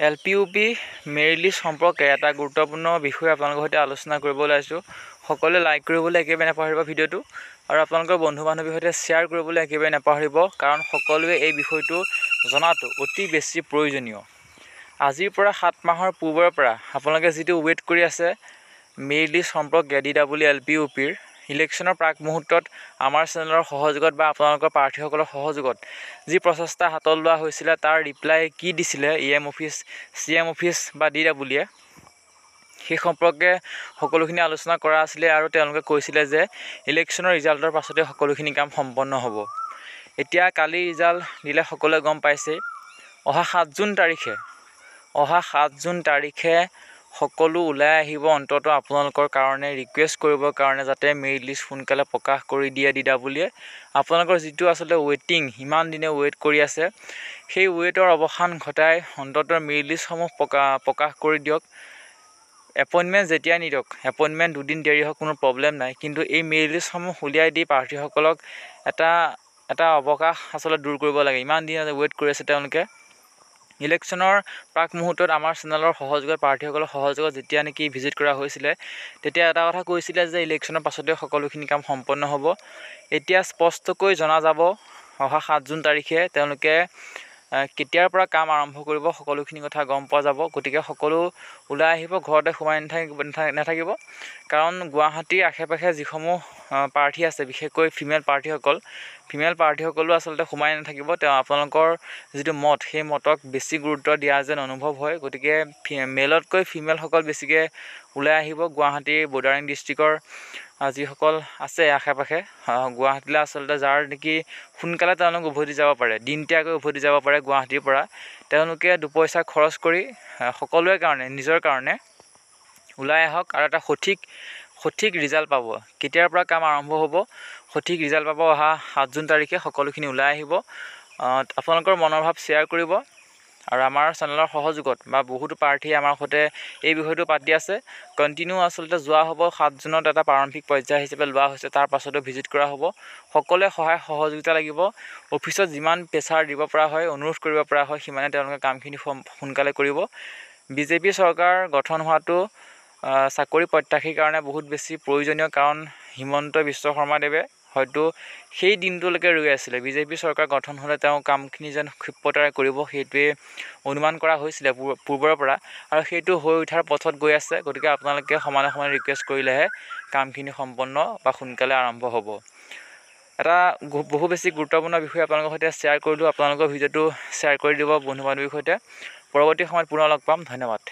LPUP merit list সম্পৰ্কে এটা গুৰুত্বপূৰ্ণ বিষয় আপোনালোকৰ সৈতে আলোচনা কৰিবলৈ আহিছোঁ। সকলোৱে লাইক কৰিবলৈ একেবাৰে নাপাহৰিব ভিডিঅ'টো আৰু আপোনালোকৰ বন্ধু বান্ধৱীৰ সৈতে শ্বেয়াৰ কৰিবলৈ একেবাৰে নাপাহৰিব, কাৰণ সকলোৱে এই বিষয়টো জনাটো অতি বেছি প্ৰয়োজনীয়। আজিৰ পৰা 7 মাহৰ পূৰ্বৰ পৰা আপোনালোকে যিটো ৱেইট কৰি আছে মেৰিট লিষ্ট সম্পৰ্কে DWL-LPUPৰ ইলেকশ্যনৰ প্ৰাক মুহূৰ্তত আমাৰ চেনেলৰ সহযোগত বা আপোনালোকৰ প্ৰাৰ্থীসকলৰ সহযোগত যি প্ৰচেষ্টা হাতত লোৱা হৈছিলে তাৰ ৰিপ্লাই কি দিছিলে EM অফিচ, CM অফিচ বা DWয়ে, সেই সম্পৰ্কে সকলোখিনি আলোচনা কৰা আছিলে আৰু তেওঁলোকে কৈছিলে যে ইলেকশ্যনৰ ৰিজাল্টৰ পাছতে সকলোখিনি কাম সম্পন্ন হ'ব। এতিয়া কালি ৰিজাল্ট দিলে সকলোৱে গম পাইছে। অহা 7 জুন তাৰিখে সকলো ওলাই আহিব অন্তত আপোনালোকৰ কাৰণে ৰিকুৱেষ্ট কৰিবৰ কাৰণে যাতে মেৰিট লিষ্ট সোনকালে প্ৰকাশ কৰি দিয়ে DWয়ে। আপোনালোকৰ যিটো আচলতে ৱেইটিং, ইমান দিনে ৱেইট কৰি আছে, সেই ৱেইটৰ অৱসান ঘটাই অন্তত মেৰিট লিষ্টসমূহ প্ৰকাশ কৰি দিয়ক। এপইণ্টমেণ্ট যেতিয়া নিদিয়ক, এপইণ্টমেণ্ট 2 দিন দেৰি হওক, কোনো প্ৰব্লেম নাই, কিন্তু এই মেৰিট লিষ্টসমূহ উলিয়াই দি প্ৰাৰ্থীসকলক এটা অৱকাশ আচলতে দূৰ কৰিব লাগে। ইমান দিন ৱেইট কৰি আছে তেওঁলোকে। ইলেকশ্যনৰ প্ৰাক মুহূৰ্তত আমাৰ চেনেলৰ সহযোগত, প্ৰাৰ্থীসকলৰ সহযোগত যেতিয়া নেকি ভিজিট কৰা হৈছিলে, তেতিয়া এটা কথা কৈছিলে যে ইলেকশ্যনৰ পাছতে সকলোখিনি কাম সম্পন্ন হ'ব। এতিয়া স্পষ্টকৈ জনা যাব অহা 7 জুন তাৰিখে তেওঁলোকে কেতিয়াৰ পৰা কাম আৰম্ভ কৰিব, সকলোখিনি কথা গম পোৱা যাব। গতিকে সকলো ওলাই আহিব, ঘৰতে সোমাই নাথাকিব, কাৰণ গুৱাহাটীৰ আশে পাশে যিসমূহ প্ৰাৰ্থী আছে, বিশেষকৈ ফিমেল প্ৰাৰ্থীসকলো আচলতে সোমাই নাথাকিব। আপোনালোকৰ যিটো মত, সেই মতক বেছি গুৰুত্ব দিয়া যেন অনুভৱ হয়। গতিকে মেলতকৈ ফিমেলসকল বেছিকৈ ওলাই আহিব। গুৱাহাটীৰ বৰ্ডাৰিং ডিষ্ট্ৰিক্টৰ যিসকল আছে আশে পাশে, গুৱাহাটীলৈ আচলতে যাৰ নেকি সোনকালে তেওঁলোক উভতি যাব পাৰে, দিনতীয়াকৈ উভতি যাব পাৰে গুৱাহাটীৰ পৰা, তেওঁলোকে দুপইচা খৰচ কৰি সকলোৰে কাৰণে, নিজৰ কাৰণে ওলাই আহক আৰু এটা সঠিক ৰিজাল্ট পাব। কেতিয়াৰ পৰা কাম আৰম্ভ হ'ব, সঠিক ৰিজাল্ট পাব অহা 7 জুন তাৰিখে। সকলোখিনি ওলাই আহিব, আপোনালোকৰ মনৰ ভাৱ শ্বেয়াৰ কৰিব আৰু আমাৰ চেনেলৰ সহযোগত বা বহুতো প্ৰাৰ্থীয়ে আমাৰ সৈতে এই বিষয়টো পাতি আছে। কণ্টিনিউ আচলতে যোৱা হ'ব। 7 জুনত এটা প্ৰাৰম্ভিক পৰ্যায় হিচাপে লোৱা হৈছে, তাৰ পাছতো ভিজিট কৰা হ'ব। সকলোৱে সহায় সহযোগিতা লাগিব। অফিচত যিমান প্ৰেছাৰ দিব পৰা হয়, অনুৰোধ কৰিব পৰা হয়, সিমানে তেওঁলোকে কামখিনি সোনকালে কৰিব। বিজেপি চৰকাৰ গঠন হোৱাটো চাকৰি প্ৰত্যাশীৰ কাৰণে বহুত বেছি প্ৰয়োজনীয়, কাৰণ হিমন্ত বিশ্ব শৰ্মাদেৱে হয়তো সেই দিনটোলৈকে ৰৈ আছিলে। বিজেপি চৰকাৰ গঠন হ'লে তেওঁ কামখিনি যেন ক্ষিপ্ৰতাৰে কৰিব, সেইটোৱে অনুমান কৰা হৈছিলে পূৰ্বৰ পৰা, আৰু সেইটো হৈ উঠাৰ পথত গৈ আছে। গতিকে আপোনালোকে সমানে ৰিকুৱেষ্ট কৰিলেহে কামখিনি সম্পন্ন বা সোনকালে আৰম্ভ হ'ব। এটা বহু বেছি গুৰুত্বপূৰ্ণ বিষয় আপোনালোকৰ সৈতে শ্বেয়াৰ কৰিলোঁ। আপোনালোকৰ ভিডিঅ'টো শ্বেয়াৰ কৰি দিব বন্ধু বান্ধৱীৰ সৈতে। পৰৱৰ্তী সময়ত পুনৰ লগ পাম। ধন্যবাদ।